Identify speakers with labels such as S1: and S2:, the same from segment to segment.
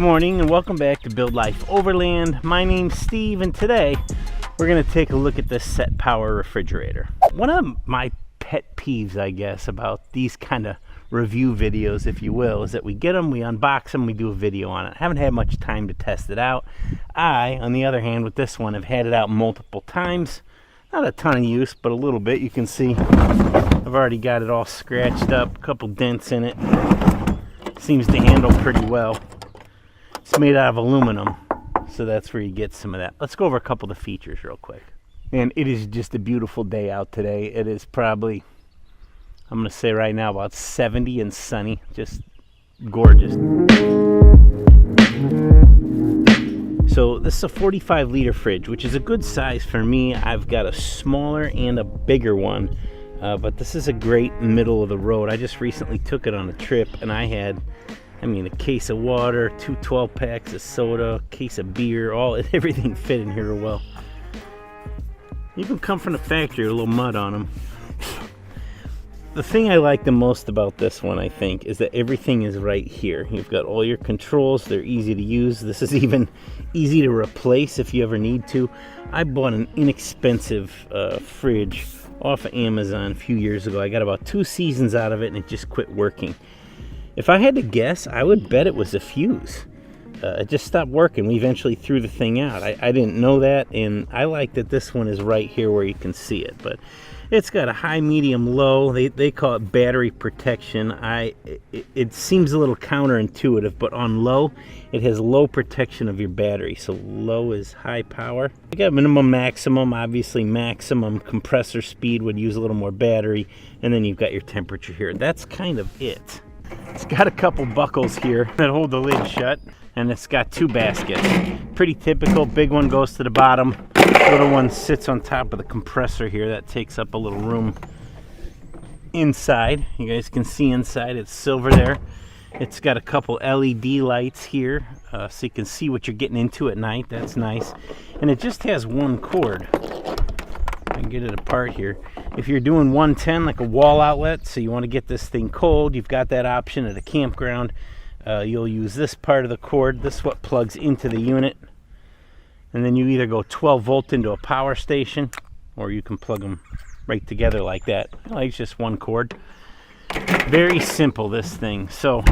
S1: morning and welcome back to Build Life Overland. My name's Steve and today we're going to take a look at this SetPower refrigerator. One of my pet peeves, I guess, about these kind of review videos, if you will, is that we get them, we unbox them, we do a video on it. I haven't had much time to test it out. I, on the other hand, with this one, have had it out multiple times. Not a ton of use, but a little bit. You can see I've already got it all scratched up, a couple dents in it. Seems to handle pretty well. It's made out of aluminum, so that's where you get some of that. Let's go over a couple of the features real quick. And it is just a beautiful day out today. It is probably, I'm going to say right now, about 70 and sunny. Just gorgeous. So this is a 45-liter fridge, which is a good size for me. I've got a smaller and a bigger one, but this is a great middle of the road. I just recently took it on a trip, and I had, a case of water, 2 12-packs of soda, a case of beer, everything fit in here well. Even come from the factory, a little mud on them. The thing I like the most about this one, I think, is that everything is right here. You've got all your controls. They're easy to use. This is even easy to replace if you ever need to. I bought an inexpensive fridge off of Amazon a few years ago. I got about 2 seasons out of it, and it just quit working. If I had to guess, I would bet it was a fuse. It just stopped working. We eventually threw the thing out. I didn't know that, and I like that this one is right here where you can see it. But it's got a high, medium, low. They call it battery protection. It seems a little counterintuitive, but on low, it has low protection of your battery. So low is high power. You got minimum, maximum. Obviously, maximum compressor speed would use a little more battery, and then you've got your temperature here. That's kind of it. It's got a couple buckles here that hold the lid shut, and it's got 2 baskets. Pretty typical. Big one goes to the bottom. Little one sits on top of the compressor here. That takes up a little room inside. You guys can see inside. It's silver there. It's got a couple LED lights here, so you can see what you're getting into at night. That's nice. And it just has 1 cord. I can get it apart here. If you're doing 110, like a wall outlet, so you want to get this thing cold, you've got that option at a campground. You'll use this part of the cord. This is what plugs into the unit. And then you either go 12 volt into a power station, or you can plug them right together like that. It's just 1 cord. Very simple, this thing. So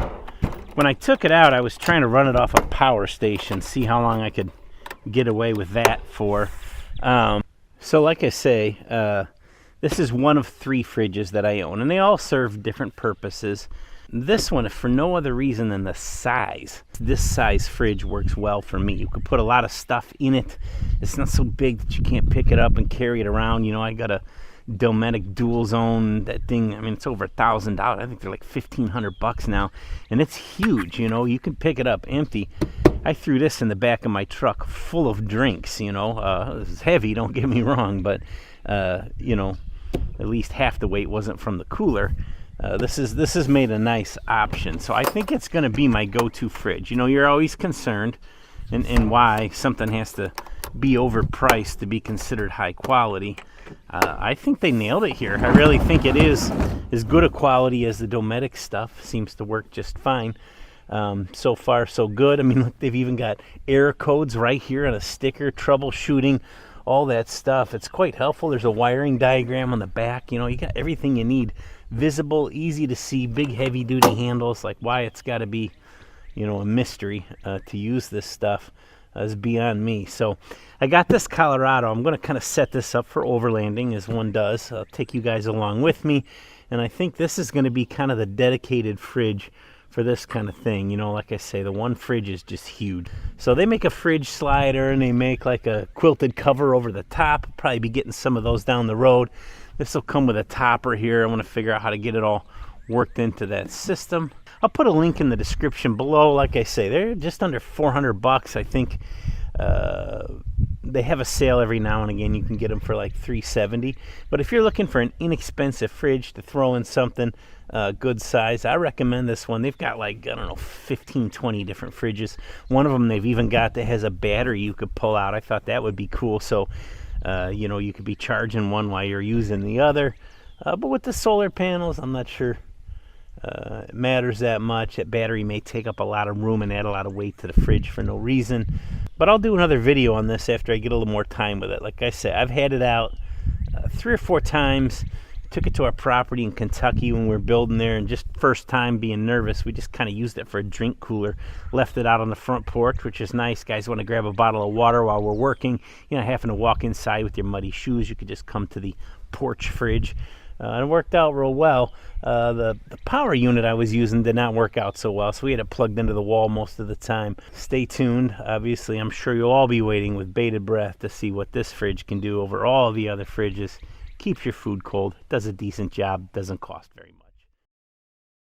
S1: when I took it out, I was trying to run it off a power station, see how long I could get away with that for. So like I say, this is one of 3 fridges that I own, and they all serve different purposes. This one, if for no other reason than the size, this size fridge works well for me. You could put a lot of stuff in it. It's not so big that you can't pick it up and carry it around. You know, I got a Dometic Dual Zone. That thing, it's over $1,000. I think they're like $1,500 now, and it's huge. You know, you can pick it up empty. I threw this in the back of my truck full of drinks. You know, it's heavy, don't get me wrong, but you know, at least half the weight wasn't from the cooler. This is made a nice option, so I think it's going to be my go-to fridge. You know, you're always concerned, and why something has to be overpriced to be considered high quality. I think they nailed it here. I really think it is as good a quality as the Dometic stuff. Seems to work just fine. So far, so good. Look, they've even got error codes right here on a sticker, troubleshooting, all that stuff. It's quite helpful. There's a wiring diagram on the back. You know, you got everything you need. Visible, easy to see, big heavy-duty handles. Like, why it's got to be, you know, a mystery to use this stuff is beyond me. So I got this Colorado. I'm going to kind of set this up for overlanding, as one does. I'll take you guys along with me, and I think this is going to be kind of the dedicated fridge for this kind of thing. You know, like I say, the one fridge is just huge. So they make a fridge slider, and they make like a quilted cover over the top. I'll probably be getting some of those down the road. This will come with a topper here. I want to figure out how to get it all worked into that system. I'll put a link in the description below. Like I say, they're just under $400. I think they have a sale every now and again. You can get them for like $370. But if you're looking for an inexpensive fridge to throw in something good size, I recommend this one. They've got like, 15, 20 different fridges. One of them they've even got that has a battery you could pull out. I thought that would be cool. So you know, you could be charging one while you're using the other. But with the solar panels, I'm not sure it matters that much. That battery may take up a lot of room and add a lot of weight to the fridge for no reason. But I'll do another video on this after I get a little more time with it. Like I said, I've had it out 3 or 4 times. Took it to our property in Kentucky when we were building there, and just first time being nervous, we just kind of used it for a drink cooler. Left it out on the front porch, which is nice. Guys want to grab a bottle of water while we're working, you know, having to walk inside with your muddy shoes. You could just come to the porch fridge. It worked out real well. The power unit I was using did not work out so well, so we had it plugged into the wall most of the time. Stay tuned. Obviously, I'm sure you'll all be waiting with bated breath to see what this fridge can do over all the other fridges. Keeps your food cold, does a decent job, doesn't cost very much.